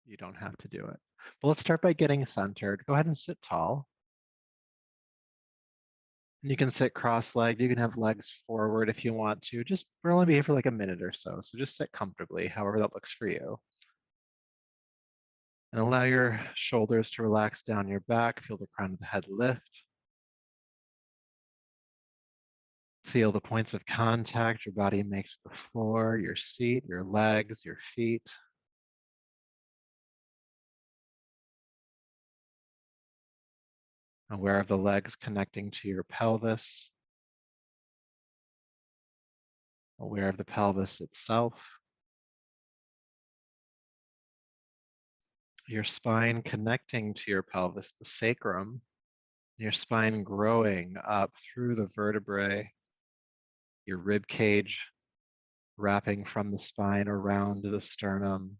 You don't have to do it. But let's start by getting centered. Go ahead and sit tall. You can sit cross-legged. You can have legs forward if you want to. Just we're only be here for like a minute or so. So just sit comfortably, however that looks for you. And allow your shoulders to relax down your back. Feel the crown of the head lift. Feel the points of contact your body makes with the floor, your seat, your legs, your feet. Aware of the legs connecting to your pelvis. Aware of the pelvis itself. Your spine connecting to your pelvis, the sacrum. Your spine growing up through the vertebrae. Your rib cage wrapping from the spine around to the sternum.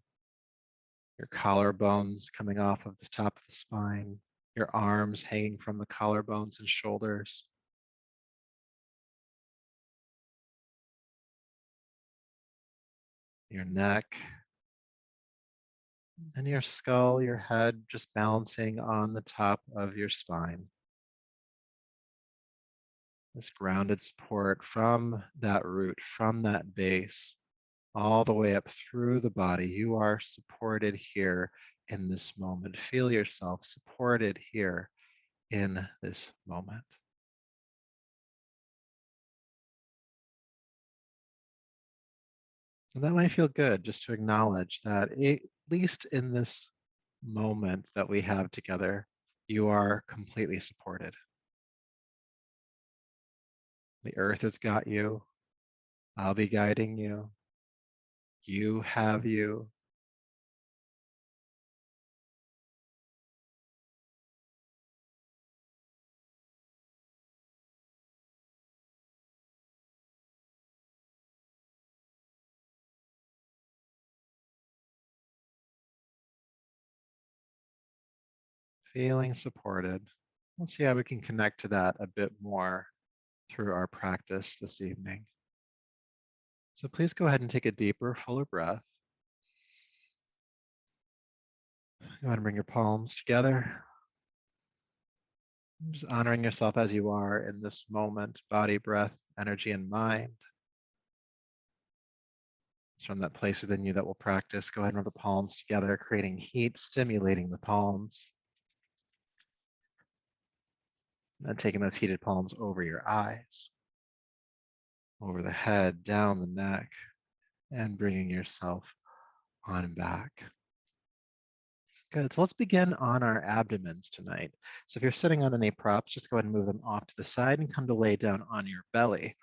Your collarbones coming off of the top of the spine. Your arms hanging from the collarbones and shoulders. Your neck and your skull, your head just balancing on the top of your spine. This grounded support from that root, from that base, all the way up through the body. You are supported here in this moment. Feel yourself supported here in this moment. And that might feel good just to acknowledge that at least in this moment that we have together, you are completely supported. The earth has got you. I'll be guiding you. You have you. Feeling supported. Let's see how we can connect to that a bit more through our practice this evening. So please go ahead and take a deeper, fuller breath. Go ahead and bring your palms together. Just honoring yourself as you are in this moment, body, breath, energy, and mind. It's from that place within you that we'll practice. Go ahead and rub the palms together, creating heat, stimulating the palms. And taking those heated palms over your eyes, over the head, down the neck, and bringing yourself on back. Good, so let's begin on our abdomens tonight. So if you're sitting on any props, just go ahead and move them off to the side and come to lay down on your belly.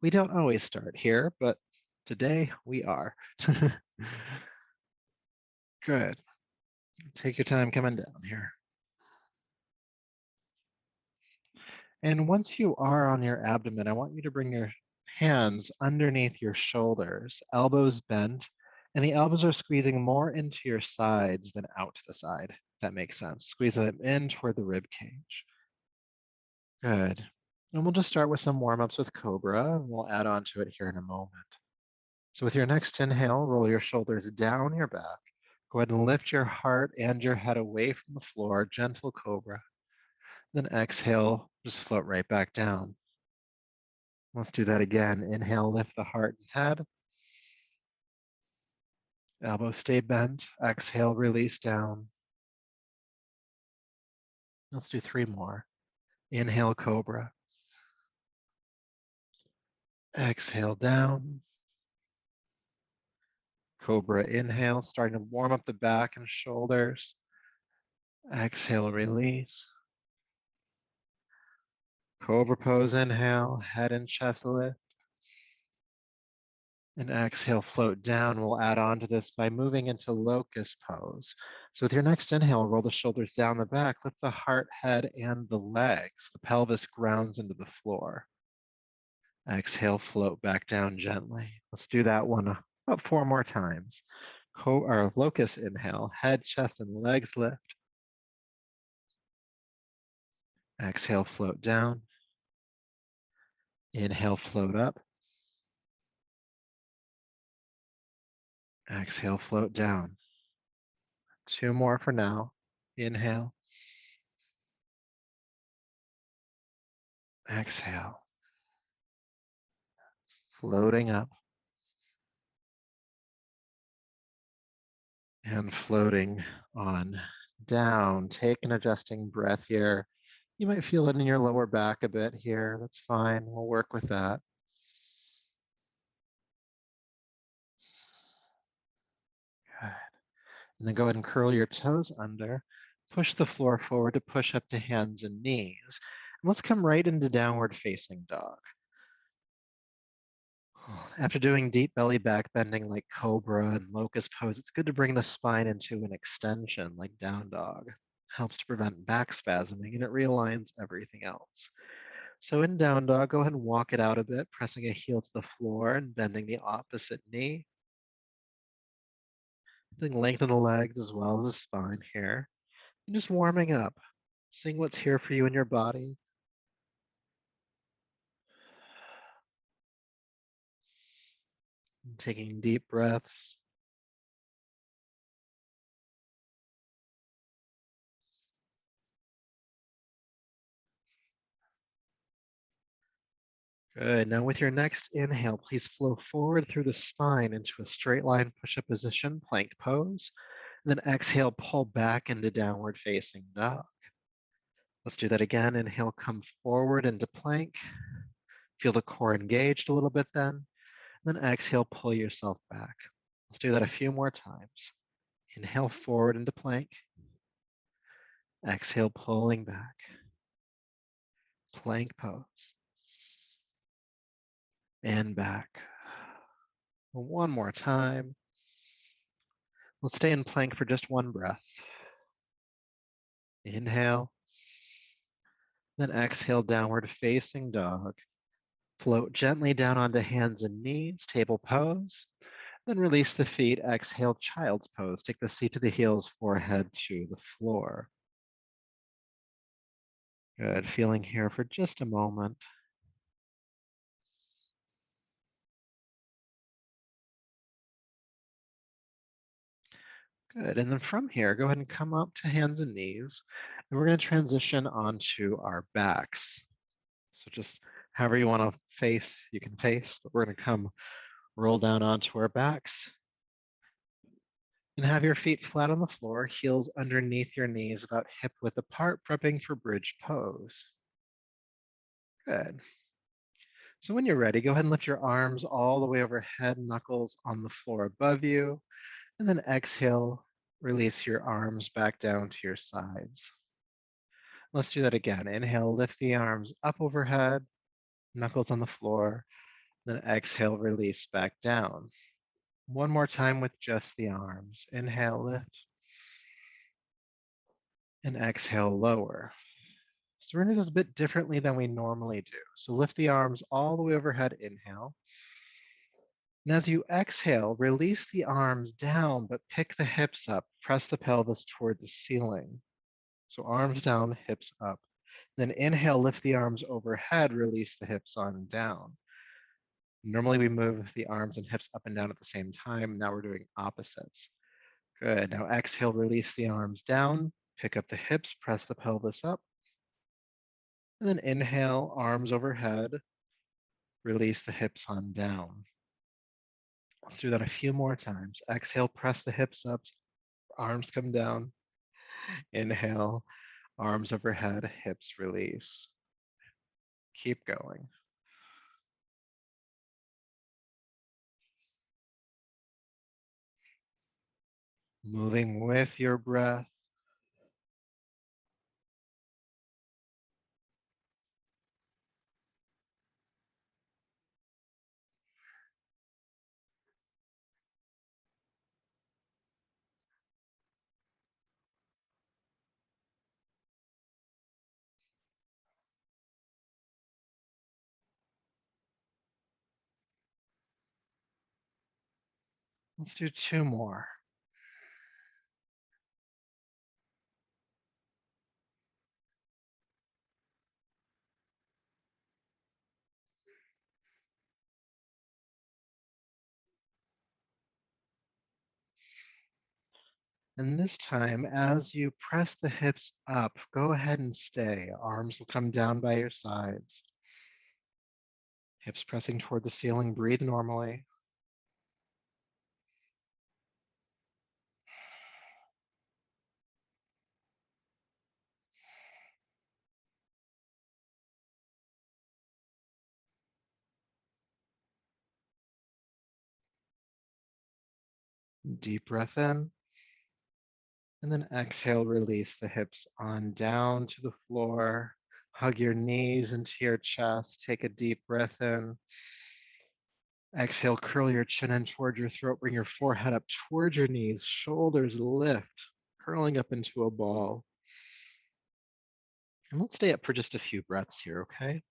We don't always start here, but today we are. Good. Take your time coming down here. And once you are on your abdomen, I want you to bring your hands underneath your shoulders, elbows bent, and the elbows are squeezing more into your sides than out to the side. If that makes sense. Squeeze them in toward the rib cage. Good. And we'll just start with some warm-ups with Cobra, and we'll add on to it here in a moment. So with your next inhale, roll your shoulders down your back. Go ahead and lift your heart and your head away from the floor, gentle Cobra. Then exhale, just float right back down. Let's do that again. Inhale, lift the heart and head. Elbows stay bent. Exhale, release down. Let's do 3 more. Inhale, Cobra. Exhale, down. Cobra, inhale, starting to warm up the back and shoulders. Exhale, release. Cobra pose, inhale, head and chest lift. And exhale, float down. We'll add on to this by moving into locust pose. So with your next inhale, roll the shoulders down the back, lift the heart, head, and the legs. The pelvis grounds into the floor. Exhale, float back down gently. Let's do that one about 4 more times. Locust inhale, head, chest, and legs lift. Exhale, float down. Inhale, float up. Exhale, float down. 2 more for now. Inhale, exhale, floating up and floating on down. Take an adjusting breath here. You might feel it in your lower back a bit here. That's fine. We'll work with that. Good. And then go ahead and curl your toes under. Push the floor forward to push up to hands and knees. And let's come right into downward facing dog. After doing deep belly back bending like cobra and locust pose, it's good to bring the spine into an extension like down dog. Helps to prevent back spasming and it realigns everything else. So in down dog, go ahead and walk it out a bit, pressing a heel to the floor and bending the opposite knee. Then lengthen the legs as well as the spine here. And just warming up, seeing what's here for you in your body. Taking deep breaths. Good. Now with your next inhale, please flow forward through the spine into a straight line push-up position, plank pose. And then exhale, pull back into downward facing dog. Let's do that again. Inhale, come forward into plank. Feel the core engaged a little bit then. Then exhale, pull yourself back. Let's do that a few more times. Inhale forward into plank. Exhale, pulling back. Plank pose. And back. One more time. Let's stay in plank for just one breath. Inhale. Then exhale, downward facing dog. Float gently down onto hands and knees, table pose. Then release the feet, exhale, child's pose. Take the seat to the heels, forehead to the floor. Good, feeling here for just a moment. Good, and then from here, go ahead and come up to hands and knees. And we're gonna transition onto our backs. So just however you wanna face, you can face, but we're gonna come roll down onto our backs. And have your feet flat on the floor, heels underneath your knees, about hip width apart, prepping for bridge pose. Good. So when you're ready, go ahead and lift your arms all the way overhead, knuckles on the floor above you, and then exhale, release your arms back down to your sides. Let's do that again. Inhale, lift the arms up overhead, knuckles on the floor, then exhale, release back down. One more time with just the arms. Inhale, lift, and exhale, lower. So we're going to do this a bit differently than we normally do. So lift the arms all the way overhead, inhale. And as you exhale, release the arms down, but pick the hips up. Press the pelvis toward the ceiling. So arms down, hips up. Then inhale, lift the arms overhead, release the hips on down. Normally we move the arms and hips up and down at the same time. Now we're doing opposites. Good. Now exhale, release the arms down, pick up the hips, press the pelvis up. And then inhale, arms overhead, release the hips on down. Let's do that a few more times. Exhale, press the hips up, arms come down. Inhale, arms overhead, hips release. Keep going. Moving with your breath. Let's do 2 more. And this time, as you press the hips up, go ahead and stay. Arms will come down by your sides. Hips pressing toward the ceiling. Breathe normally. Deep breath in. And then exhale, release the hips on down to the floor. Hug your knees into your chest. Take a deep breath in. Exhale, curl your chin in toward your throat. Bring your forehead up toward your knees. Shoulders lift, curling up into a ball. And let's stay up for just a few breaths here, okay?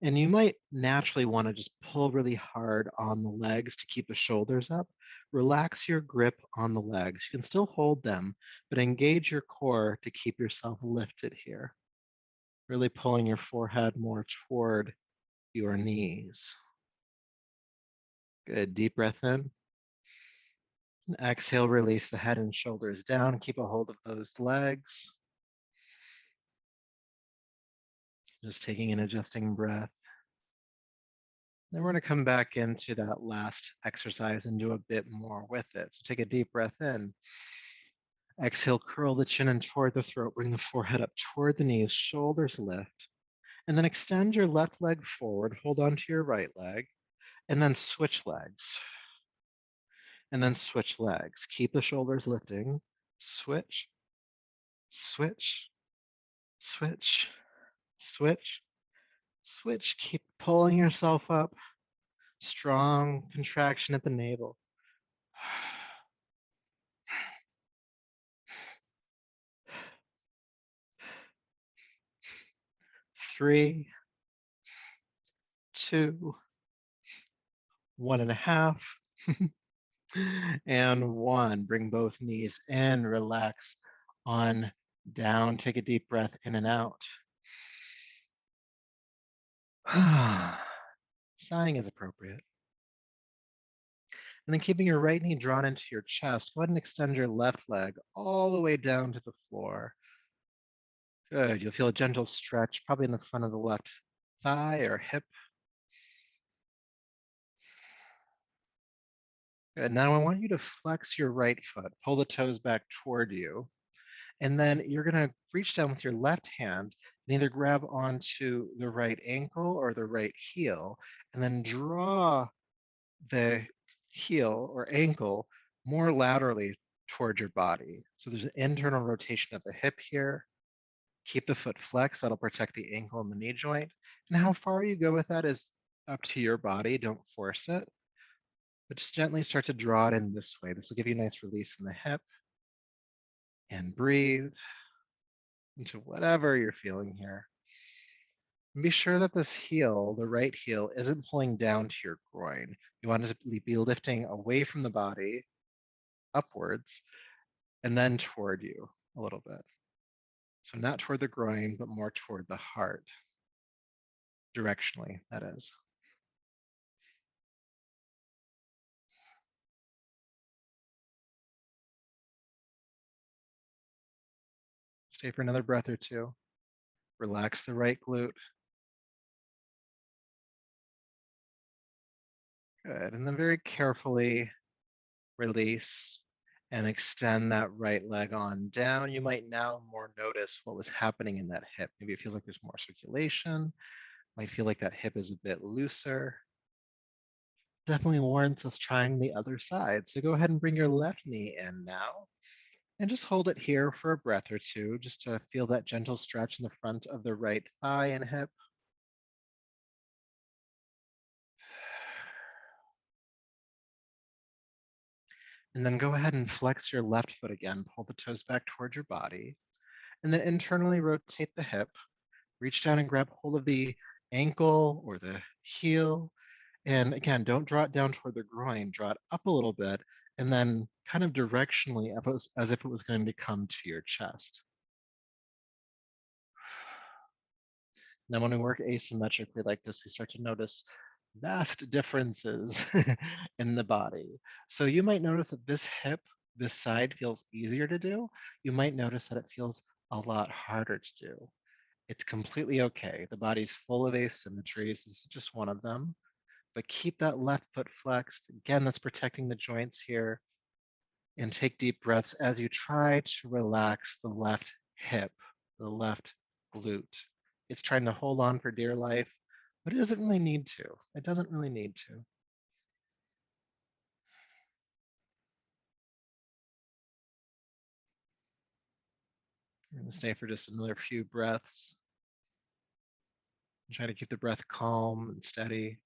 And you might naturally want to just pull really hard on the legs to keep the shoulders up. Relax your grip on the legs. You can still hold them, but engage your core to keep yourself lifted here. Really pulling your forehead more toward your knees. Good. Deep breath in. And exhale, release the head and shoulders down. Keep a hold of those legs. Just taking an adjusting breath. Then we're going to come back into that last exercise and do a bit more with it. So take a deep breath in. Exhale, curl the chin in toward the throat. Bring the forehead up toward the knees. Shoulders lift. And then extend your left leg forward. Hold on to your right leg. And then switch legs. And then switch legs. Keep the shoulders lifting. Switch, switch, switch, switch, switch. Keep pulling yourself up. Strong contraction at the navel. 3, 2, 1.5, and 1. Bring both knees in, relax on down. Take a deep breath in and out. Sighing is appropriate. And then keeping your right knee drawn into your chest, go ahead and extend your left leg all the way down to the floor. Good. You'll feel a gentle stretch, probably in the front of the left thigh or hip. Good. Now I want you to flex your right foot, pull the toes back toward you, and then you're going to reach down with your left hand and either grab onto the right ankle or the right heel, and then draw the heel or ankle more laterally toward your body. So there's an internal rotation of the hip here. Keep the foot flexed. That'll protect the ankle and the knee joint. And how far you go with that is up to your body. Don't force it, but just gently start to draw it in this way. This will give you a nice release in the hip. And breathe into whatever you're feeling here. And be sure that this heel, the right heel, isn't pulling down to your groin. You want it to be lifting away from the body, upwards, and then toward you a little bit. So not toward the groin, but more toward the heart, directionally, that is. Stay for another breath or two. Relax the right glute. Good. And then very carefully release and extend that right leg on down. You might now more notice what was happening in that hip. Maybe it feels like there's more circulation. Might feel like that hip is a bit looser. Definitely warrants us trying the other side. So go ahead and bring your left knee in now and just hold it here for a breath or two, just to feel that gentle stretch in the front of the right thigh and hip. And then go ahead and flex your left foot again. Pull the toes back towards your body. And then internally rotate the hip. Reach down and grab hold of the ankle or the heel. And again, don't draw it down toward the groin. Draw it up a little bit and then kind of directionally as if it was going to come to your chest. Now, when we work asymmetrically like this, we start to notice vast differences in the body. So you might notice that this hip this side feels easier to do, you might notice that it feels a lot harder to do. It's completely okay. The body's full of asymmetries. This is just one of them. But keep that left foot flexed. Again, that's protecting the joints here. And take deep breaths as you try to relax the left hip, the left glute. It's trying to hold on for dear life, but it doesn't really need to. It doesn't really need to. We're going to stay for just another few breaths. Try to keep the breath calm and steady.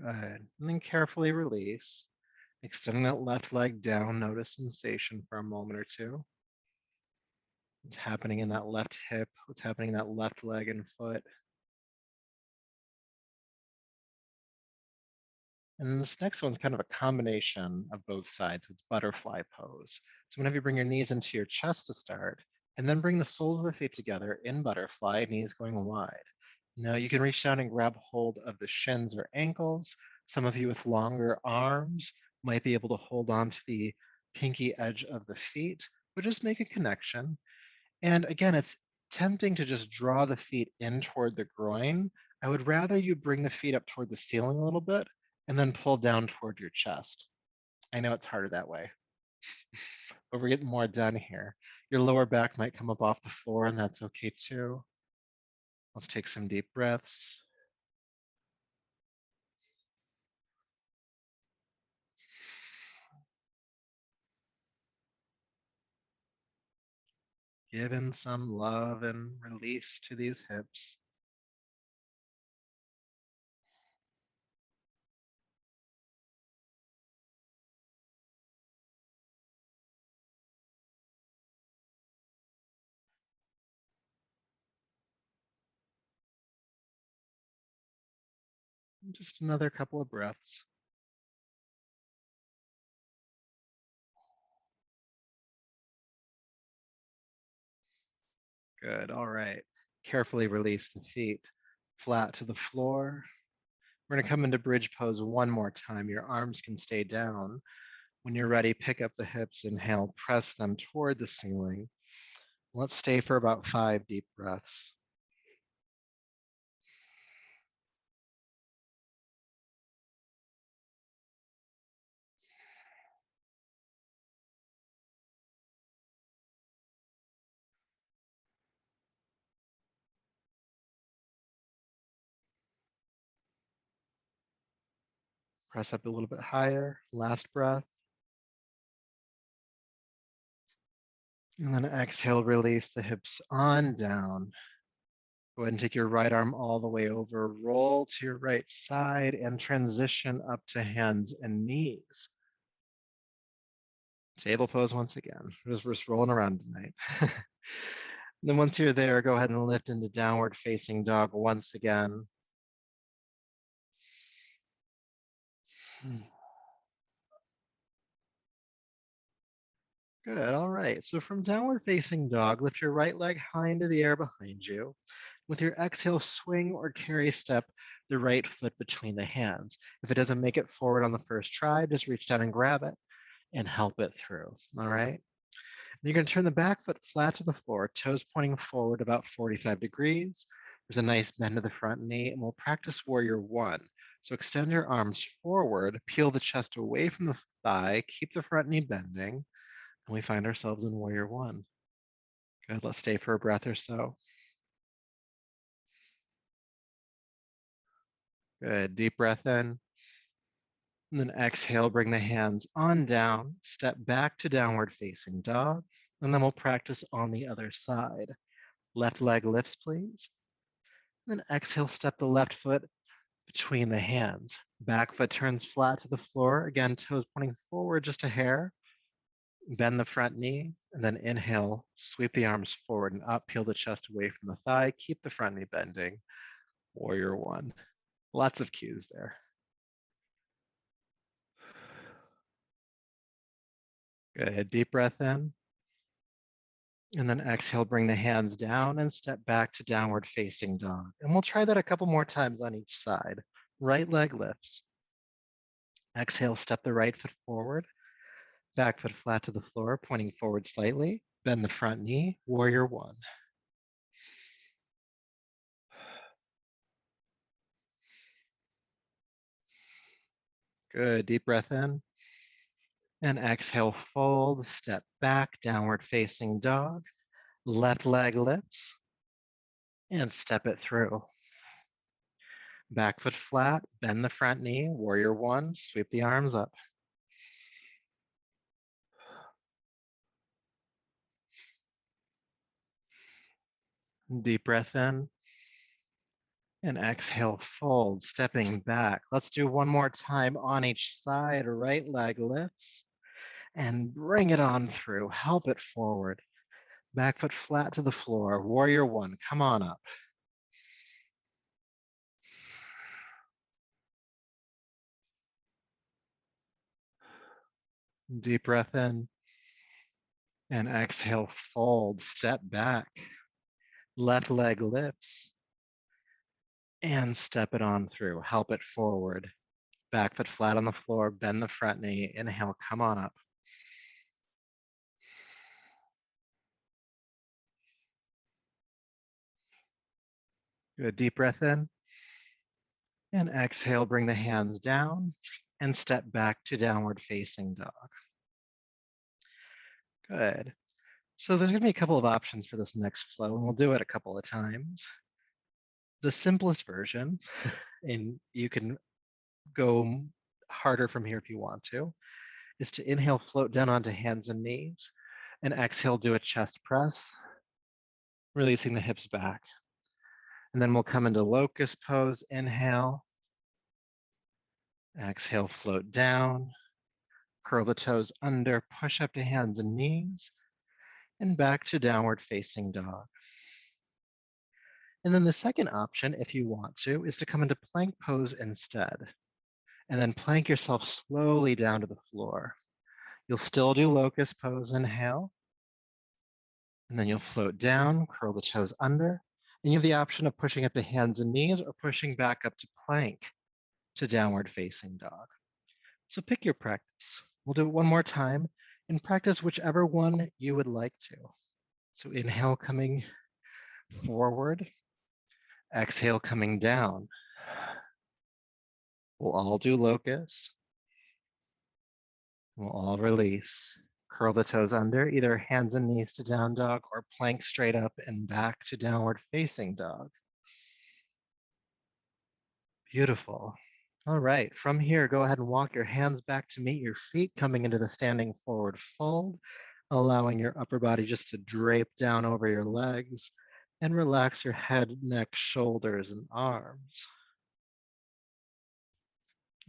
Good. And then carefully release. Extending that left leg down, notice sensation for a moment or two. What's happening in that left hip? What's happening in that left leg and foot? And then this next one's kind of a combination of both sides. It's butterfly pose. So whenever you bring your knees into your chest to start, and then bring the soles of the feet together in butterfly, knees going wide. Now you can reach down and grab hold of the shins or ankles. Some of you with longer arms might be able to hold on to the pinky edge of the feet, but just make a connection. And again, it's tempting to just draw the feet in toward the groin. I would rather you bring the feet up toward the ceiling a little bit and then pull down toward your chest. I know it's harder that way, but we're getting more done here. Your lower back might come up off the floor, and that's okay too. Let's take some deep breaths. Giving some love and release to these hips. Just another couple of breaths. Good. All right. Carefully release the feet flat to the floor. We're going to come into bridge pose one more time. Your arms can stay down. When you're ready, pick up the hips, inhale, press them toward the ceiling. Let's stay for about 5 deep breaths. Press up a little bit higher. Last breath. And then exhale, release the hips on down. Go ahead and take your right arm all the way over, roll to your right side, and transition up to hands and knees. Table pose once again. We're just rolling around tonight. Then once you're there, go ahead and lift into downward facing dog once again. Good, all right. So from downward facing dog, lift your right leg high into the air behind you. With your exhale, swing or carry step the right foot between the hands. If it doesn't make it forward on the first try, just reach down and grab it and help it through, all right? You're going to turn the back foot flat to the floor, toes pointing forward about 45 degrees. There's a nice bend to the front knee, and we'll practice warrior one. So extend your arms forward, peel the chest away from the thigh, keep the front knee bending, and we find ourselves in warrior one. Good, let's stay for a breath or so. Good, deep breath in. And then exhale, bring the hands on down, step back to downward facing dog, and then we'll practice on the other side. Left leg lifts, please. Then exhale, step the left foot between the hands. Back foot turns flat to the floor. Again, toes pointing forward just a hair. Bend the front knee, and then inhale, sweep the arms forward and up, peel the chest away from the thigh, keep the front knee bending. Warrior one. Lots of cues there. Good. Deep breath in. And then exhale, bring the hands down and step back to downward facing dog. And we'll try that a couple more times on each side. Right leg lifts. Exhale, step the right foot forward, back foot flat to the floor, pointing forward slightly. Bend the front knee, warrior one. Good, deep breath in. And exhale, fold, step back, downward facing dog. Left leg lifts and step it through. Back foot flat, bend the front knee, warrior one, sweep the arms up. Deep breath in and exhale, fold, stepping back. Let's do one more time on each side. Right leg lifts and bring it on through. Help it forward. Back foot flat to the floor. Warrior one, come on up. Deep breath in and exhale, fold, step back. Left leg lifts and step it on through. Help it forward. Back foot flat on the floor, bend the front knee. Inhale, come on up. Good, deep breath in. And exhale, bring the hands down and step back to downward facing dog. Good. So there's gonna be a couple of options for this next flow, and we'll do it a couple of times. The simplest version, and you can go harder from here if you want to, is to inhale, float down onto hands and knees, and exhale, do a chest press, releasing the hips back. And then we'll come into locust pose, inhale, exhale, float down, curl the toes under, push up to hands and knees, and back to downward facing dog. And then the second option, if you want to, is to come into plank pose instead. And then plank yourself slowly down to the floor. You'll still do locust pose, inhale. And then you'll float down, curl the toes under. And you have the option of pushing up to hands and knees or pushing back up to plank to downward facing dog. So pick your practice. We'll do it one more time and practice whichever one you would like to. So inhale, coming forward. Exhale, coming down. We'll all do locust. We'll all release. Curl the toes under, either hands and knees to down dog or plank straight up and back to downward facing dog. Beautiful. All right, from here, go ahead and walk your hands back to meet your feet, coming into the standing forward fold, allowing your upper body just to drape down over your legs and relax your head, neck, shoulders, and arms.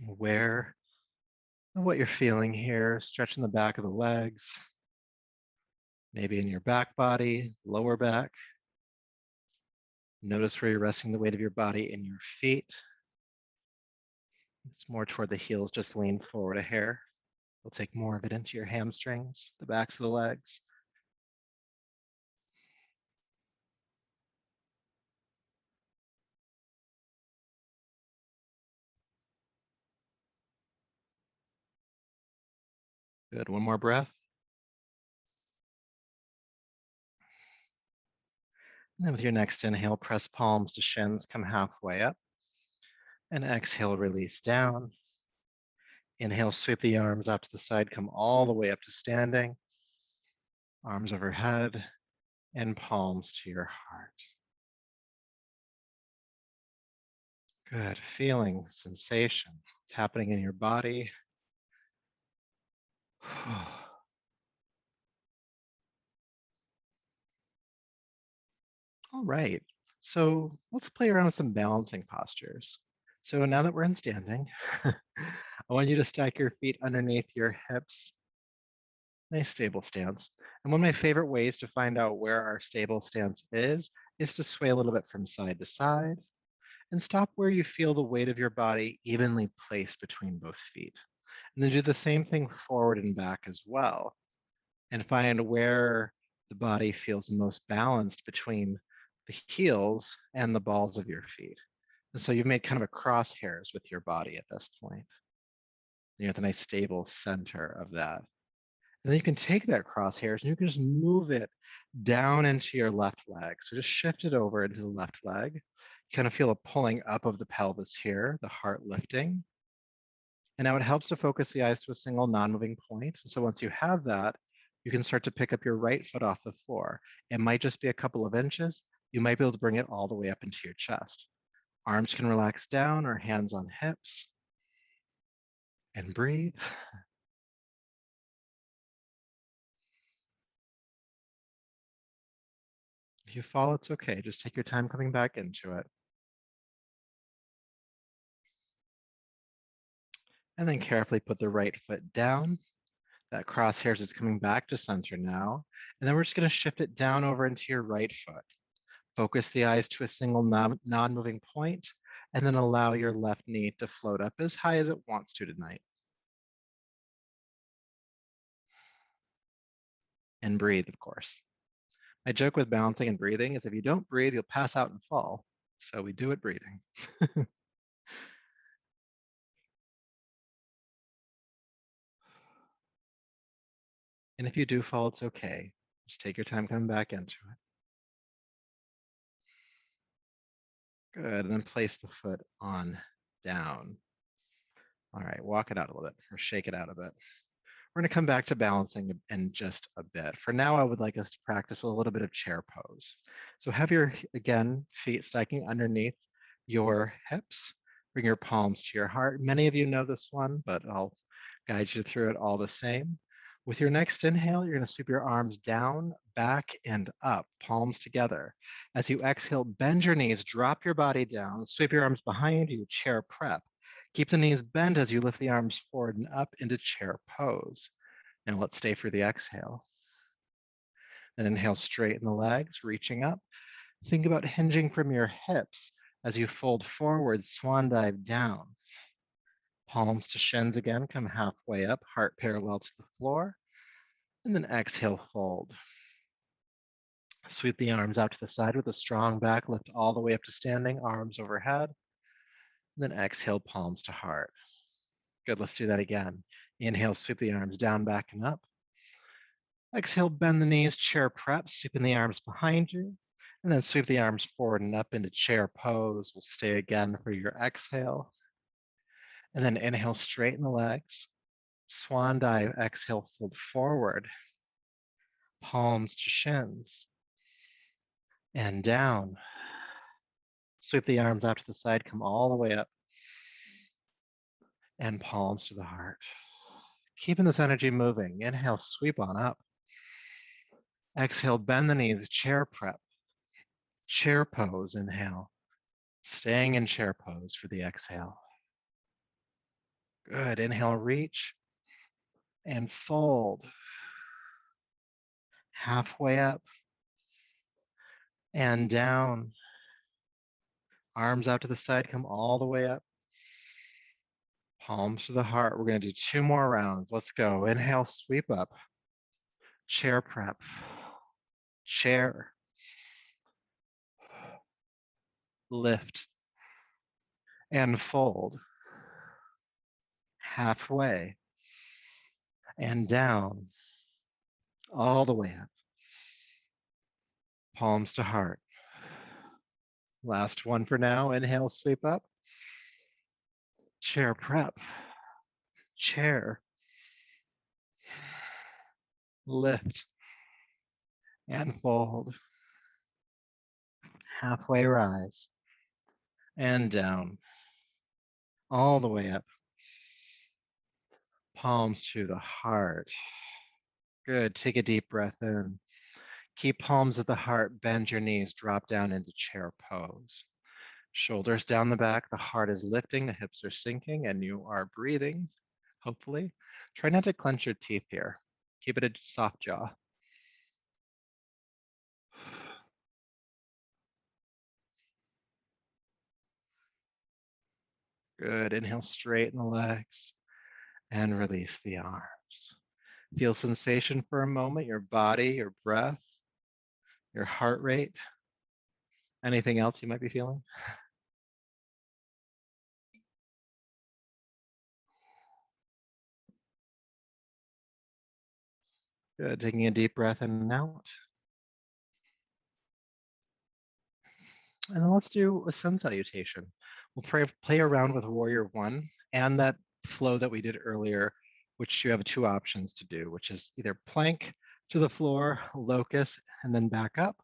Aware of what you're feeling here, stretching the back of the legs, maybe in your back body, lower back. Notice where you're resting the weight of your body in your feet. It's more toward the heels, just lean forward a hair. You'll take more of it into your hamstrings, the backs of the legs. Good, one more breath. And then with your next inhale, press palms to shins, come halfway up. And exhale, release down. Inhale, sweep the arms out to the side, come all the way up to standing. Arms overhead and palms to your heart. Good, feeling, sensation. It's happening in your body. All right, so let's play around with some balancing postures. So now that we're in standing, I want you to stack your feet underneath your hips. Nice stable stance. And one of my favorite ways to find out where our stable stance is to sway a little bit from side to side and stop where you feel the weight of your body evenly placed between both feet. And then do the same thing forward and back as well. And find where the body feels most balanced between the heels and the balls of your feet. And so you've made kind of a crosshairs with your body at this point. You have a nice stable center of that. And then you can take that crosshairs and you can just move it down into your left leg. So just shift it over into the left leg. You kind of feel a pulling up of the pelvis here, the heart lifting. And now it helps to focus the eyes to a single non-moving point. So once you have that, you can start to pick up your right foot off the floor. It might just be a couple of inches. You might be able to bring it all the way up into your chest. Arms can relax down or hands on hips. And breathe. If you fall, it's okay. Just take your time coming back into it. And then carefully put the right foot down. That crosshairs is coming back to center now. And then we're just going to shift it down over into your right foot. Focus the eyes to a single non-moving point, and then allow your left knee to float up as high as it wants to tonight. And breathe, of course. My joke with balancing and breathing is if you don't breathe, you'll pass out and fall. So we do it breathing. And if you do fall, it's okay. Just take your time coming back into it. Good, and then place the foot on down. All right, walk it out a little bit or shake it out a bit. We're going to come back to balancing in just a bit. For now, I would like us to practice a little bit of chair pose. So have your, again, feet stacking underneath your hips. Bring your palms to your heart. Many of you know this one, but I'll guide you through it all the same. With your next inhale, you're going to sweep your arms down, back, and up, palms together. As you exhale, bend your knees, drop your body down, sweep your arms behind you, chair prep. Keep the knees bent as you lift the arms forward and up into chair pose. Now let's stay for the exhale. Then inhale, straighten the legs, reaching up. Think about hinging from your hips as you fold forward, swan dive down. Palms to shins again, come halfway up, heart parallel to the floor. And then exhale, fold. Sweep the arms out to the side with a strong back, lift all the way up to standing, arms overhead. Then exhale, palms to heart. Good, let's do that again. Inhale, sweep the arms down, back, and up. Exhale, bend the knees, chair prep, sweeping the arms behind you. And then sweep the arms forward and up into chair pose. We'll stay again for your exhale. And then inhale, straighten the legs. Swan dive, exhale, fold forward. Palms to shins. And down. Sweep the arms out to the side, come all the way up. And palms to the heart. Keeping this energy moving. Inhale, sweep on up. Exhale, bend the knees, chair prep. Chair pose, inhale. Staying in chair pose for the exhale. Good, inhale, reach and fold. Halfway up and down. Arms out to the side, come all the way up. Palms to the heart. We're going to do 2 more rounds. Let's go. Inhale, sweep up. Chair prep. Chair. Lift. And fold. Halfway. And down. All the way up. Palms to heart. Last one for now. Inhale, sweep up. Chair prep. Chair. Lift. And fold. Halfway rise. And down. All the way up. Palms to the heart. Good. Take a deep breath in. Keep palms at the heart. Bend your knees. Drop down into chair pose. Shoulders down the back. The heart is lifting. The hips are sinking, and you are breathing, hopefully. Try not to clench your teeth here. Keep it a soft jaw. Good. Inhale, straighten the legs and release the arms. Feel sensation for a moment, your body, your breath. your heart rate, anything else you might be feeling. Good. Taking a deep breath in and out. And then let's do a sun salutation. We'll play around with Warrior One and that flow that we did earlier, which you have two options to do, which is either plank to the floor, locust, and then back up,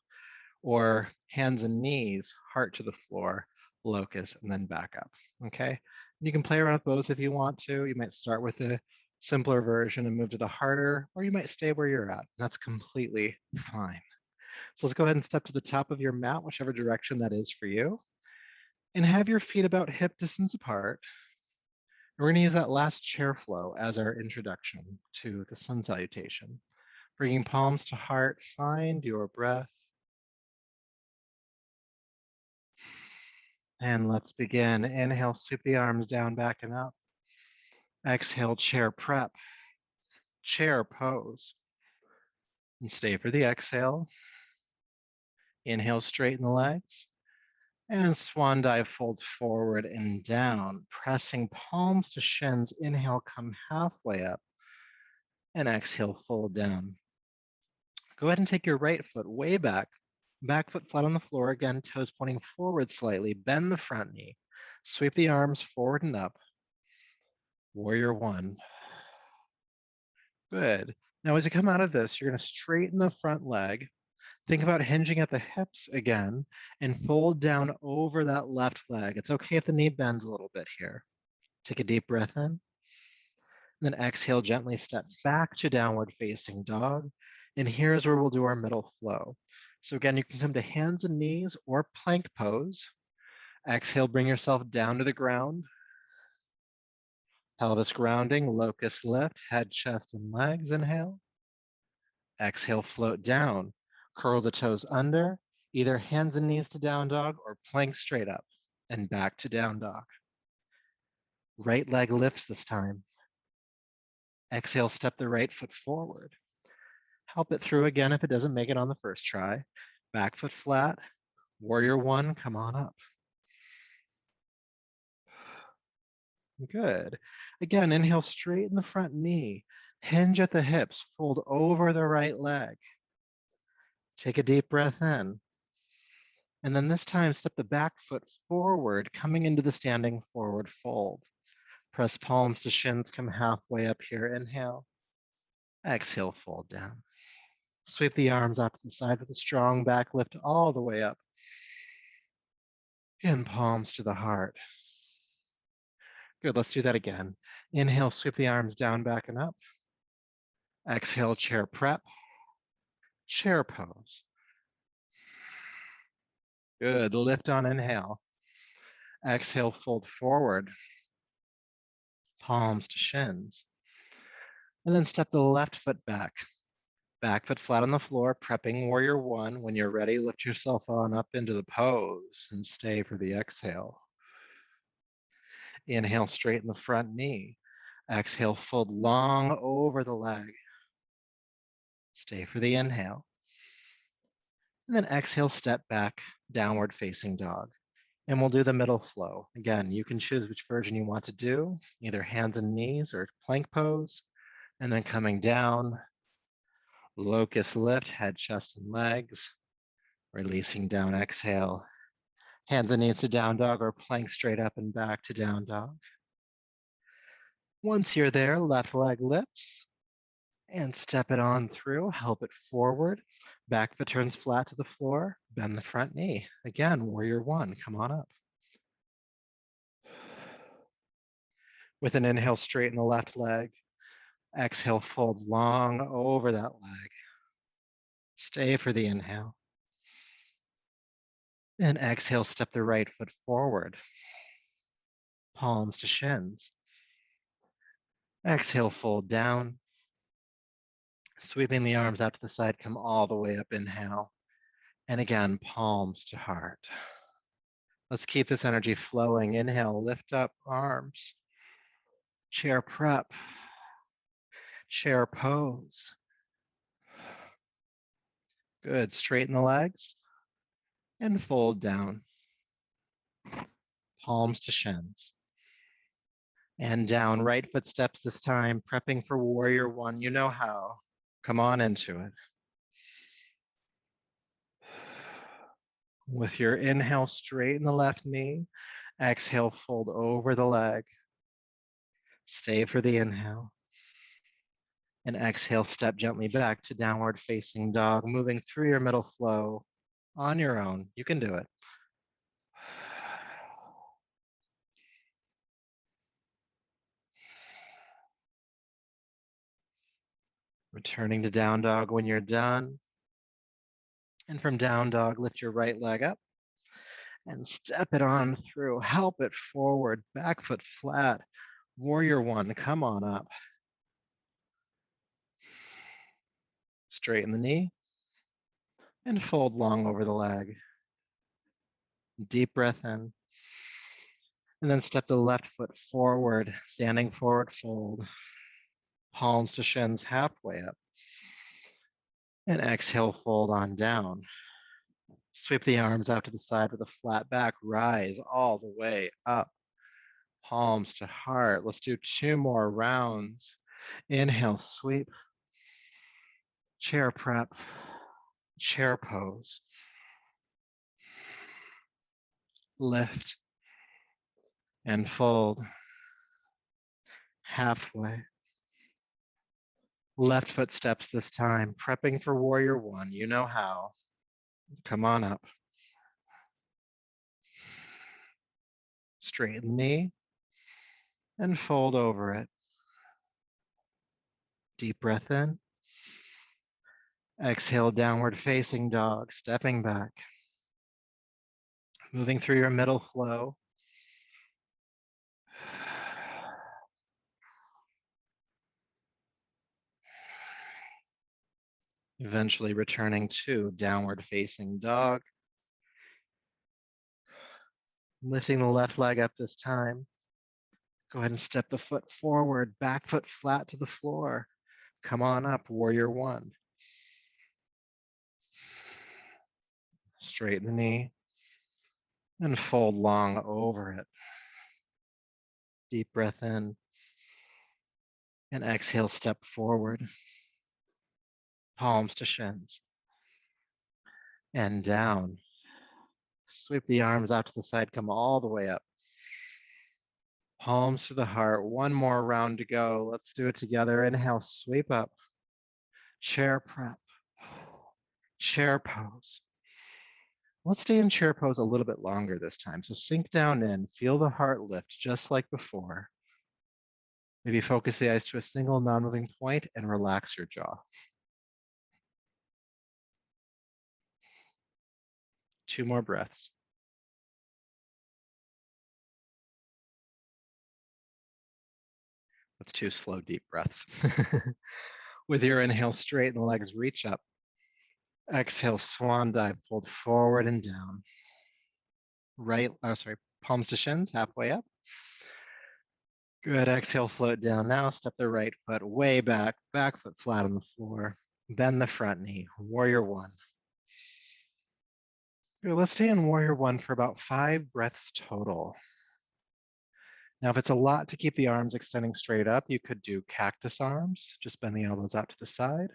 or hands and knees, heart to the floor, locust, and then back up. Okay. You can play around with both if you want to. You might start with the simpler version and move to the harder, or you might stay where you're at. That's completely fine. So let's go ahead and step to the top of your mat, whichever direction that is for you, and have your feet about hip distance apart. We're going to use that last chair flow as our introduction to the sun salutation. Bringing palms to heart, find your breath. And let's begin. Inhale, sweep the arms down, back and up. Exhale, chair prep, chair pose. And stay for the exhale. Inhale, straighten the legs. And swan dive, fold forward and down, pressing palms to shins. Inhale, come halfway up. And exhale, fold down. Go ahead and take your right foot way back. Back foot flat on the floor. Again, toes pointing forward slightly. Bend the front knee. Sweep the arms forward and up. Warrior One. Good. Now, as you come out of this, you're going to straighten the front leg. Think about hinging at the hips again and fold down over that left leg. It's okay if the knee bends a little bit here. Take a deep breath in. Then exhale, gently step back to downward facing dog. And here's where we'll do our middle flow. So again, you can come to hands and knees or plank pose. Exhale, bring yourself down to the ground. Pelvis grounding, locust lift, head, chest, and legs. Inhale. Exhale, float down. Curl the toes under, either hands and knees to down dog or plank straight up and back to down dog. Right leg lifts this time. Exhale, step the right foot forward. Help it through again if it doesn't make it on the first try. Back foot flat. Warrior One, come on up. Good. Again, inhale, straighten the front knee. Hinge at the hips, fold over the right leg. Take a deep breath in. And then this time, step the back foot forward, coming into the standing forward fold. Press palms to shins, come halfway up here. Inhale. Exhale, fold down. Sweep the arms out to the side with a strong back lift all the way up. And palms to the heart. Good, let's do that again. Inhale, sweep the arms down, back and up. Exhale, chair prep. Chair pose. Good, lift on inhale. Exhale, fold forward. Palms to shins. And then step the left foot back. Back foot flat on the floor, prepping Warrior One. When you're ready, lift yourself on up into the pose and stay for the exhale. Inhale, straighten the front knee. Exhale, fold long over the leg. Stay for the inhale. And then exhale, step back, downward facing dog. And we'll do the middle flow. Again, you can choose which version you want to do, either hands and knees or plank pose. And then coming down, locust lift, head, chest, and legs. Releasing down, exhale. Hands and knees to down dog or plank straight up and back to down dog. Once you're there, left leg lifts and step it on through, help it forward. Back foot turns flat to the floor, bend the front knee. Again, Warrior One, come on up. With an inhale, straighten the left leg. Exhale, fold long over that leg. Stay for the inhale. And exhale, step the right foot forward. Palms to shins. Exhale, fold down. Sweeping the arms out to the side, come all the way up, inhale. And again, palms to heart. Let's keep this energy flowing. Inhale, lift up arms. Chair prep. Chair pose. Good. Straighten the legs and fold down. Palms to shins. And down. Right foot steps this time, prepping for warrior one. You know how. Come on into it. With your inhale, straighten the left knee. Exhale, fold over the leg. Stay for the inhale. And exhale, step gently back to downward facing dog, moving through your middle flow on your own. You can do it. Returning to down dog when you're done. And from down dog, lift your right leg up and step it on through. Help it forward, back foot flat. Warrior one, come on up. Straighten the knee and fold long over the leg. Deep breath in. And then step the left foot forward, standing forward fold. Palms to shins halfway up. And exhale, fold on down. Sweep the arms out to the side with a flat back. Rise all the way up. Palms to heart. Let's do 2 more rounds. Inhale, sweep. Chair prep. Chair pose. Lift and fold. Halfway. Left foot steps this time, prepping for warrior one. You know how. Come on up. Straighten the knee and fold over it. Deep breath in. Exhale, downward facing dog, stepping back. Moving through your middle flow. Eventually returning to downward facing dog. Lifting the left leg up this time. Go ahead and step the foot forward, back foot flat to the floor. Come on up, warrior one. Straighten the knee and fold long over it. Deep breath in and exhale, step forward. Palms to shins and down. Sweep the arms out to the side, come all the way up. Palms to the heart. One more round to go. Let's do it together. Inhale, sweep up. Chair prep. Chair pose. Let's stay in chair pose a little bit longer this time. So sink down in, feel the heart lift just like before. Maybe focus the eyes to a single non-moving point and relax your jaw. 2 more breaths. That's 2 slow, deep breaths. With your inhale, straighten the legs, reach up. Exhale, swan dive, fold forward and down. Palms to shins, halfway up. Good, exhale, float down. Now step the right foot way back, back foot flat on the floor. Bend the front knee, warrior one. Good, let's stay in warrior one for about 5 breaths total. Now, if it's a lot to keep the arms extending straight up, you could do cactus arms, just bend the elbows out to the side.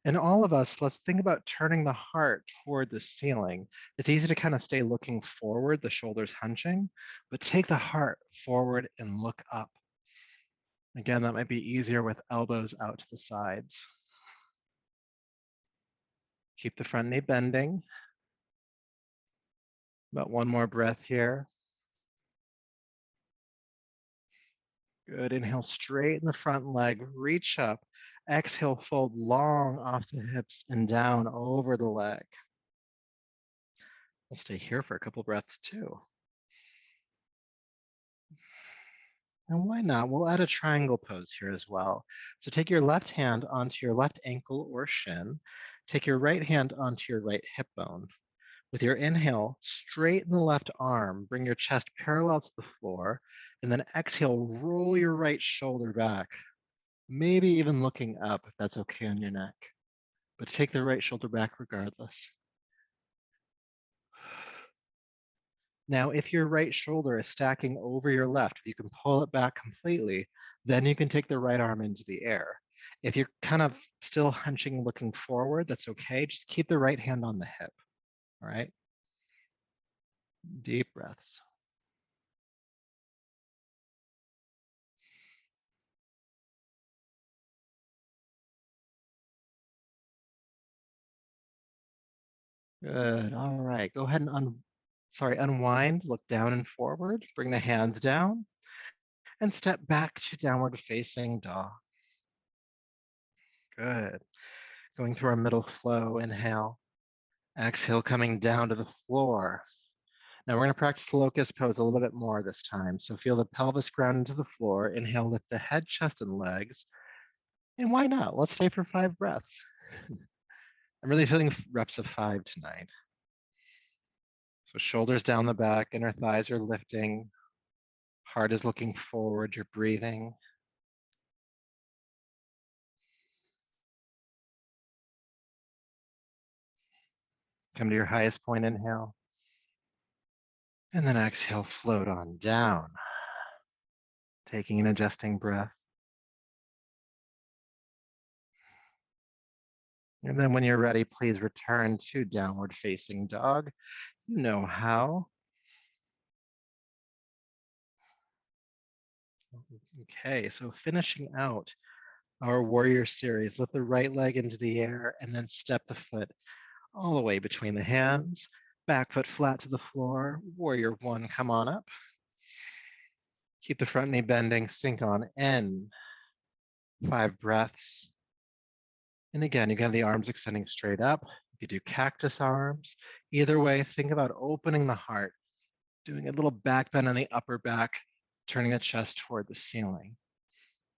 And all of us, let's think about turning the heart toward the ceiling. It's easy to kind of stay looking forward, the shoulders hunching, but take the heart forward and look up. Again, that might be easier with elbows out to the sides. Keep the front knee bending. About 1 more breath here. Good, inhale, straighten the front leg, reach up. Exhale, fold long off the hips and down over the leg. We'll stay here for a couple breaths too. And why not? We'll add a triangle pose here as well. So take your left hand onto your left ankle or shin. Take your right hand onto your right hip bone. With your inhale, straighten the left arm, bring your chest parallel to the floor, and then exhale, roll your right shoulder back. Maybe even looking up if that's okay on your neck. but take the right shoulder back regardless. Now, if your right shoulder is stacking over your left, if you can pull it back completely, then you can take the right arm into the air. If you're kind of still hunching, looking forward, that's okay. Just keep the right hand on the hip, all right? Deep breaths. Good, all right. Go ahead and unwind, look down and forward, bring the hands down, and step back to downward facing dog. Good. Going through our middle flow, inhale. Exhale, coming down to the floor. Now we're going to practice the locust pose a little bit more this time. So feel the pelvis ground into the floor. Inhale, lift the head, chest, and legs. And why not? Let's stay for 5 breaths. I'm really feeling reps of 5 tonight. So shoulders down the back, inner thighs are lifting. Heart is looking forward. You're breathing. Come to your highest point, inhale. And then exhale, float on down. Taking an adjusting breath. And then when you're ready, please return to downward facing dog. You know how. Okay, so finishing out our warrior series, lift the right leg into the air and then step the foot all the way between the hands, back foot flat to the floor. Warrior 1, come on up. Keep the front knee bending, sink on in. 5 breaths. And again, you got the arms extending straight up. You could do cactus arms. Either way, think about opening the heart, doing a little back bend on the upper back, turning the chest toward the ceiling.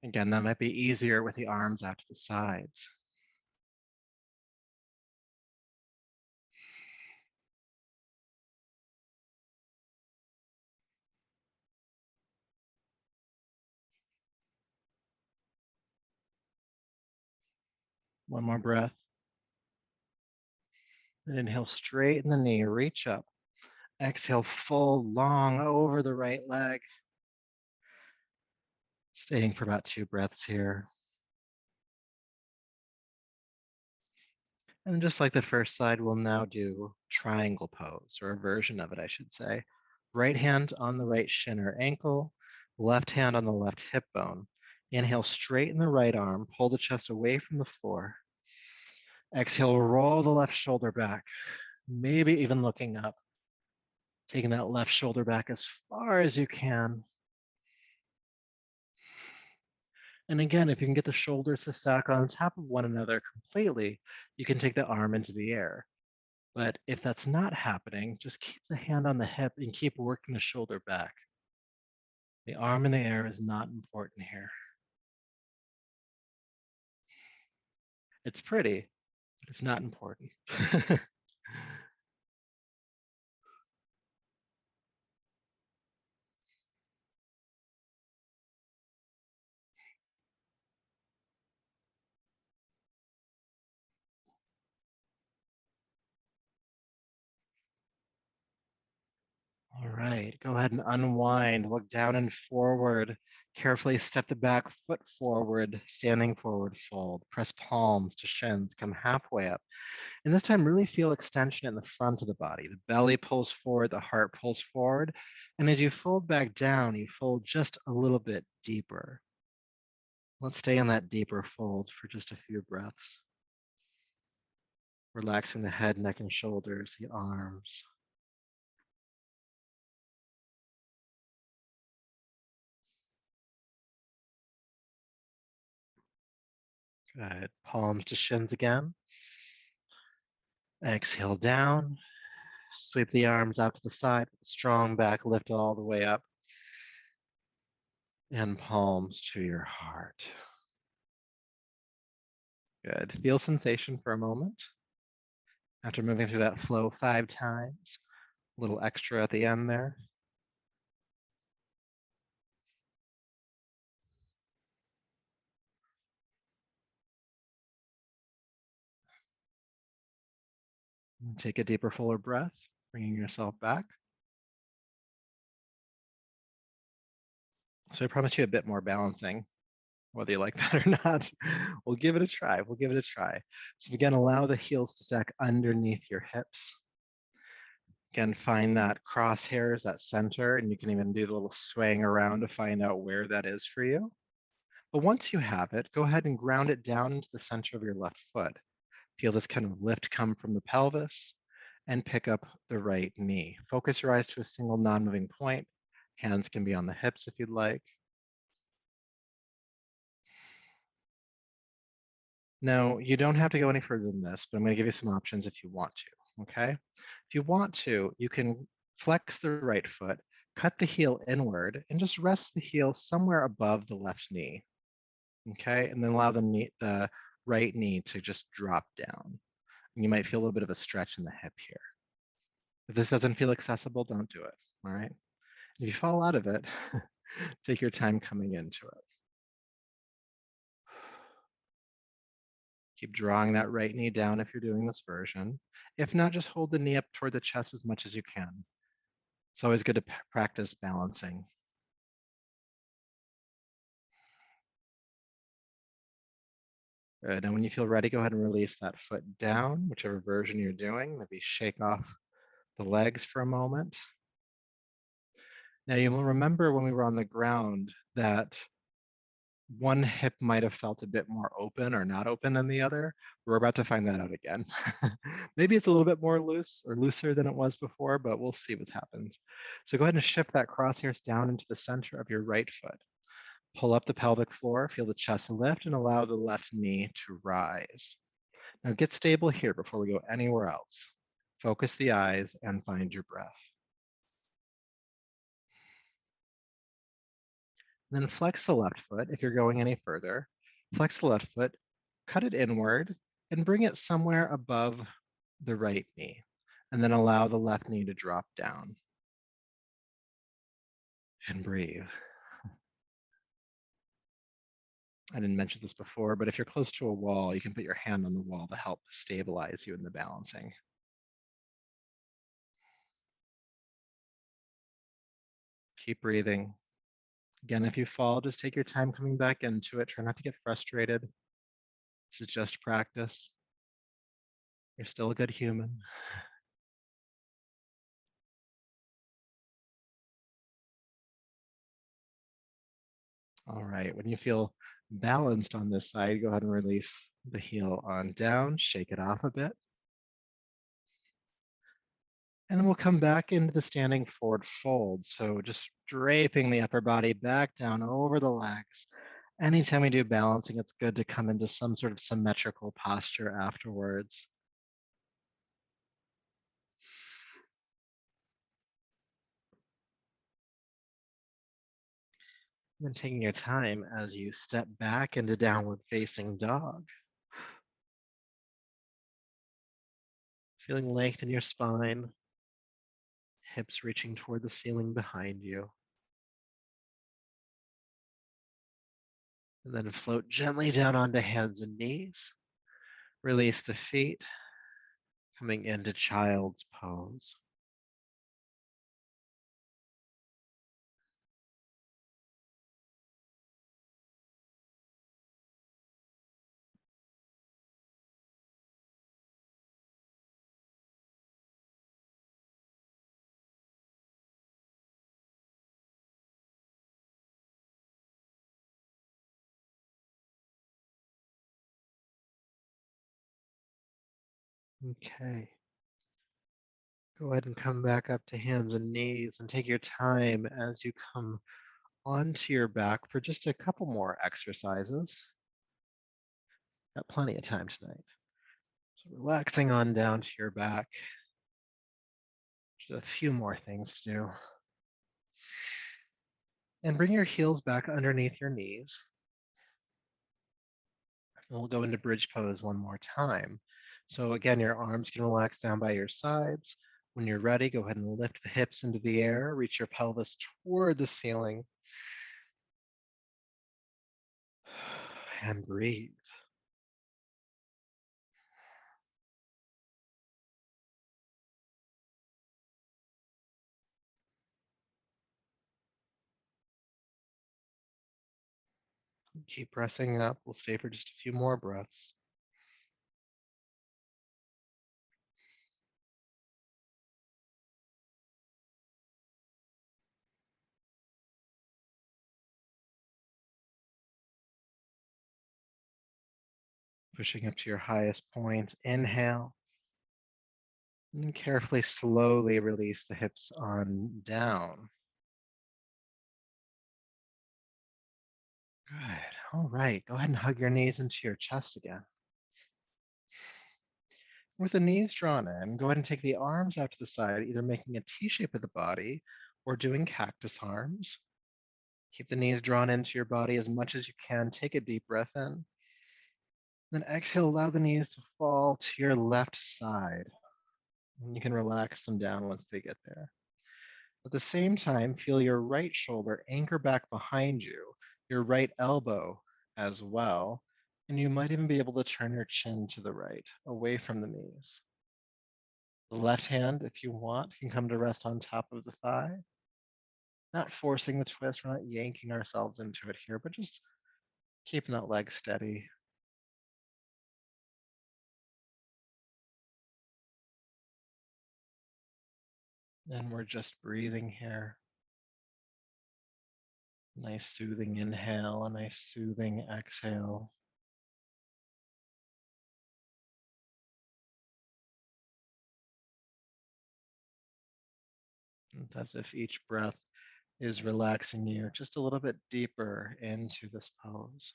Again, that might be easier with the arms out to the sides. One more breath. And inhale, straighten the knee, reach up. Exhale, full, long over the right leg. Staying for about 2 breaths here. And just like the first side, we'll now do triangle pose, or a version of it, I should say. Right hand on the right shin or ankle, left hand on the left hip bone. Inhale, straighten the right arm, pull the chest away from the floor. Exhale, roll the left shoulder back, maybe even looking up. Taking that left shoulder back as far as you can. And again, if you can get the shoulders to stack on top of one another completely, you can take the arm into the air. But if that's not happening, just keep the hand on the hip and keep working the shoulder back. The arm in the air is not important here. It's pretty, but it's not important. All right, go ahead and unwind. Look down and forward. Carefully step the back foot forward, standing forward fold. Press palms to shins, come halfway up. And this time, really feel extension in the front of the body. The belly pulls forward, the heart pulls forward. And as you fold back down, you fold just a little bit deeper. Let's stay on that deeper fold for just a few breaths. Relaxing the head, neck, and shoulders, the arms. Good. Palms to shins again. Exhale down. Sweep the arms out to the side. Strong back, lift all the way up. And palms to your heart. Good. Feel sensation for a moment. After moving through that flow 5 times, a little extra at the end there. Take a deeper, fuller breath, bringing yourself back. So I promised you a bit more balancing, whether you like that or not. We'll give it a try. We'll give it a try. So again, allow the heels to stack underneath your hips. Again, find that crosshairs, that center, and you can even do the little swaying around to find out where that is for you. But once you have it, go ahead and ground it down into the center of your left foot. Feel this kind of lift come from the pelvis and pick up the right knee. Focus your eyes to a single non-moving point. Hands can be on the hips if you'd like. Now, you don't have to go any further than this, but I'm going to give you some options if you want to, okay? If you want to, you can flex the right foot, cut the heel inward, and just rest the heel somewhere above the left knee, okay? And then allow the right knee to just drop down. And you might feel a little bit of a stretch in the hip here. If this doesn't feel accessible, don't do it, all right? If you fall out of it, take your time coming into it. Keep drawing that right knee down if you're doing this version. If not, just hold the knee up toward the chest as much as you can. It's always good to practice balancing. Good. And when you feel ready, go ahead and release that foot down, whichever version you're doing. Maybe shake off the legs for a moment. Now you will remember when we were on the ground that one hip might have felt a bit more open or not open than the other. We're about to find that out again. Maybe it's a little bit more loose or looser than it was before, but we'll see what happens. So go ahead and shift that crosshairs down into the center of your right foot. Pull up the pelvic floor, feel the chest lift, and allow the left knee to rise. Now get stable here before we go anywhere else. Focus the eyes and find your breath. Then flex the left foot if you're going any further. Flex the left foot, cut it inward, and bring it somewhere above the right knee. And then allow the left knee to drop down. And breathe. I didn't mention this before, but if you're close to a wall, you can put your hand on the wall to help stabilize you in the balancing. Keep breathing. Again, if you fall, just take your time coming back into it. Try not to get frustrated. This is just practice. You're still a good human. All right, when you feel balanced on this side, go ahead and release the heel on down, shake it off a bit. And then we'll come back into the standing forward fold. So just draping the upper body back down over the legs. Anytime we do balancing, it's good to come into some sort of symmetrical posture afterwards. And then taking your time as you step back into downward facing dog. Feeling length in your spine, hips reaching toward the ceiling behind you. And then float gently down onto hands and knees. Release the feet, coming into child's pose. Okay. Go ahead and come back up to hands and knees and take your time as you come onto your back for just a couple more exercises. Got plenty of time tonight. So relaxing on down to your back. Just a few more things to do. And bring your heels back underneath your knees. And we'll go into bridge pose one more time. So again, your arms can relax down by your sides. When you're ready, go ahead and lift the hips into the air, reach your pelvis toward the ceiling, and breathe. Keep pressing up. We'll stay for just a few more breaths. Pushing up to your highest point. Inhale. And carefully, slowly release the hips on down. Good. All right. Go ahead and hug your knees into your chest again. With the knees drawn in, go ahead and take the arms out to the side, either making a T shape of the body or doing cactus arms. Keep the knees drawn into your body as much as you can. Take a deep breath in. Then exhale, allow the knees to fall to your left side. And you can relax them down once they get there. At the same time, feel your right shoulder anchor back behind you, your right elbow as well. And you might even be able to turn your chin to the right, away from the knees. The left hand, if you want, can come to rest on top of the thigh. Not forcing the twist, we're not yanking ourselves into it here, but just keeping that leg steady. And we're just breathing here. Nice soothing inhale, a nice soothing exhale. It's as if each breath is relaxing you just a little bit deeper into this pose.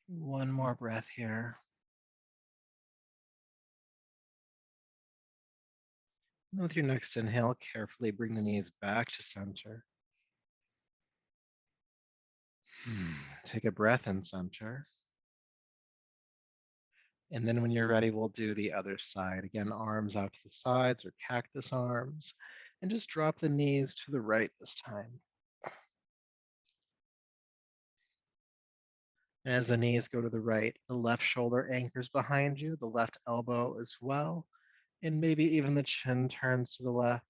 One more breath here. And with your next inhale, carefully bring the knees back to center. Take a breath in center. And then when you're ready, we'll do the other side. Again, arms out to the sides or cactus arms. And just drop the knees to the right this time. And as the knees go to the right, the left shoulder anchors behind you, the left elbow as well. And maybe even the chin turns to the left.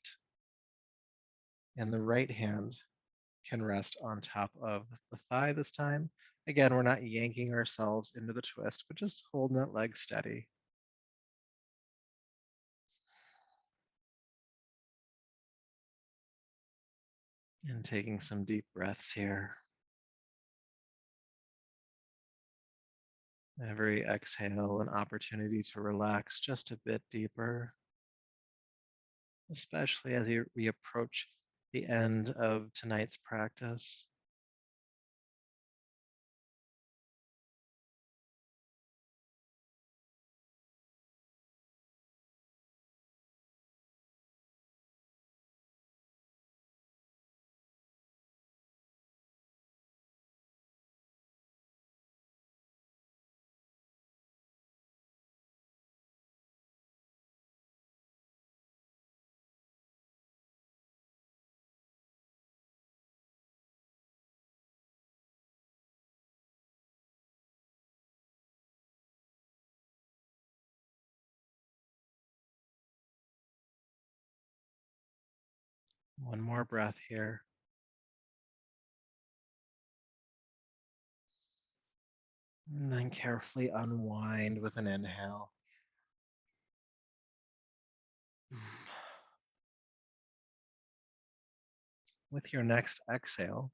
And the right hand can rest on top of the thigh this time. Again, we're not yanking ourselves into the twist, but just holding that leg steady. And taking some deep breaths here. Every exhale, an opportunity to relax just a bit deeper, especially as we approach the end of tonight's practice. One more breath here. And then carefully unwind with an inhale. With your next exhale,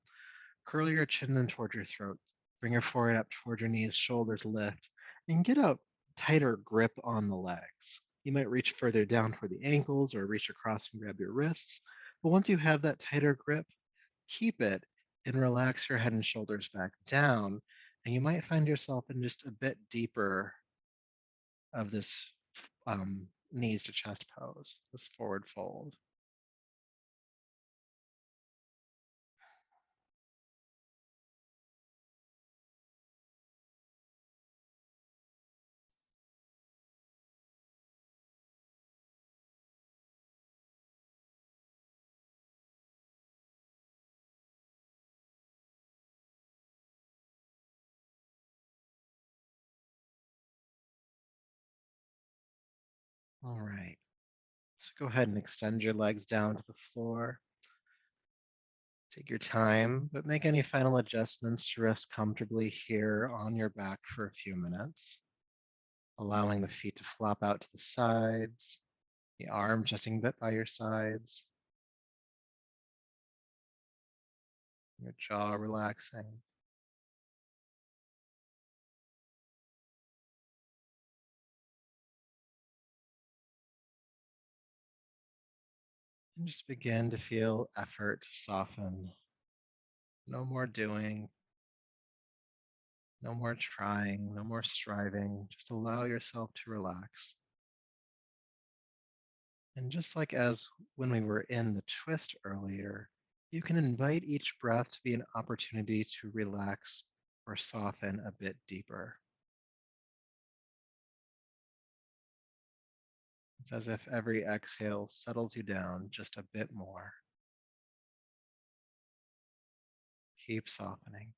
curl your chin in toward your throat. Bring your forehead up toward your knees, shoulders lift, and get a tighter grip on the legs. You might reach further down toward the ankles or reach across and grab your wrists. But once you have that tighter grip, keep it and relax your head and shoulders back down. And you might find yourself in just a bit deeper of this knees to chest pose, this forward fold. All right. So go ahead and extend your legs down to the floor. Take your time, but make any final adjustments to rest comfortably here on your back for a few minutes, allowing the feet to flop out to the sides, the arms resting a bit by your sides, your jaw relaxing. And just begin to feel effort soften. No more doing, no more trying, no more striving. Just allow yourself to relax. And just like as when we were in the twist earlier, you can invite each breath to be an opportunity to relax or soften a bit deeper. It's as if every exhale settles you down just a bit more. Keep softening.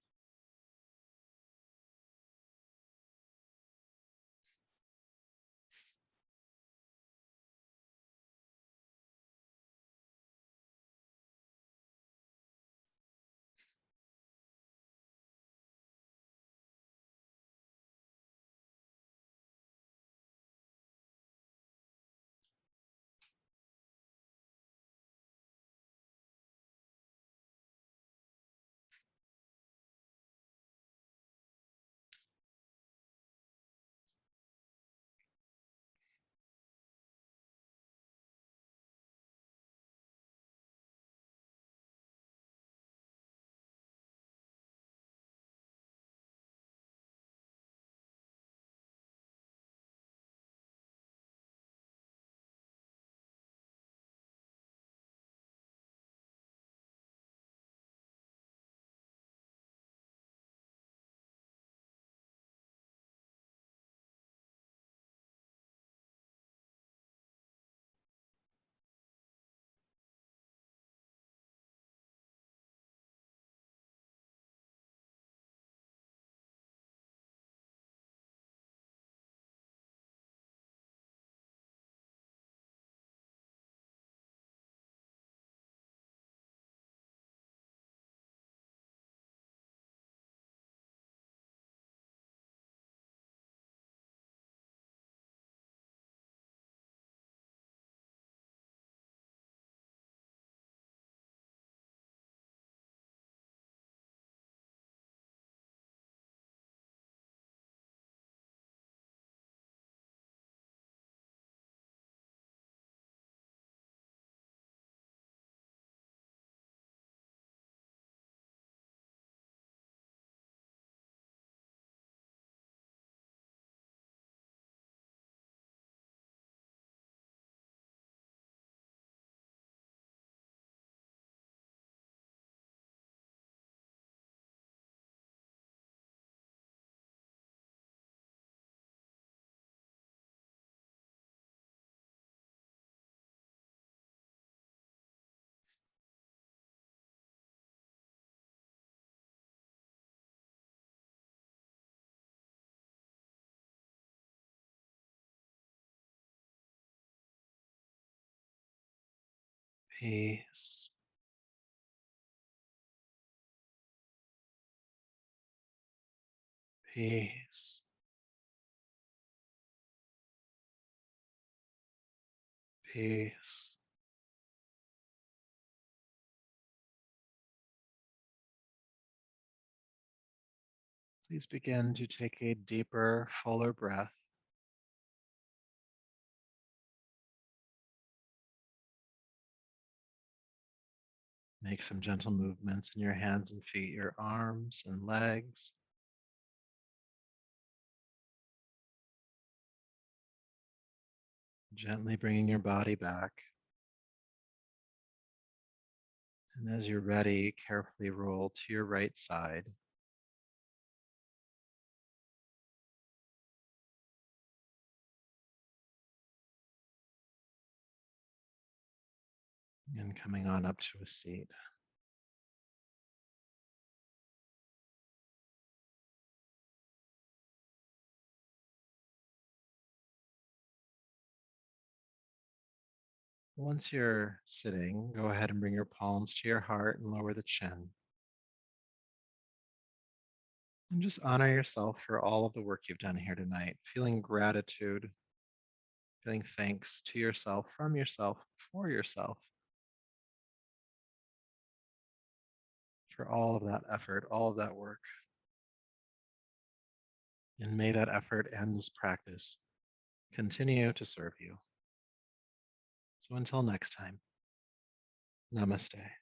Peace, peace, peace. Please begin to take a deeper, fuller breath. Make some gentle movements in your hands and feet, your arms and legs, gently bringing your body back. And as you're ready, carefully roll to your right side. And coming on up to a seat. Once you're sitting, go ahead and bring your palms to your heart and lower the chin. And just honor yourself for all of the work you've done here tonight, feeling gratitude, feeling thanks to yourself, from yourself, for yourself, for all of that effort, all of that work. And may that effort and this practice continue to serve you. So until next time, namaste.